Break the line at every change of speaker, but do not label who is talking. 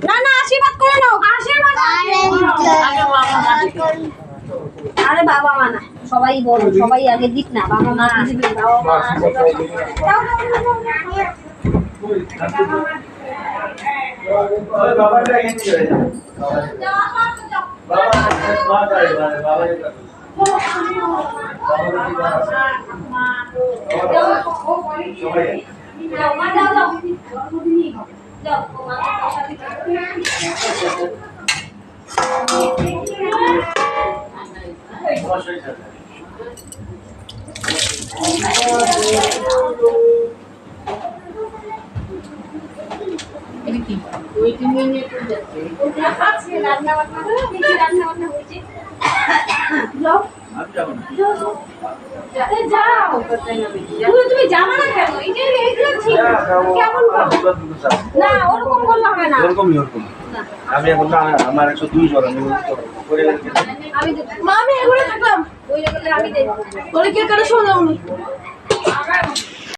না না আশীর্বাদ করে নাও আশীর্বাদ আরে বাবা মা না সবাই বলো সবাই আগে দিক না বাবা মা দিবে বাবা মা
বাবাটা এসে বাবা
তুমি জানো না কেন না ওরকম বললে হবে না
আমি এখন আমার 102 জন
আমি এগুলো থাকলাম ওই লেভেলে আমি দেব ওরে কে করে শোনাও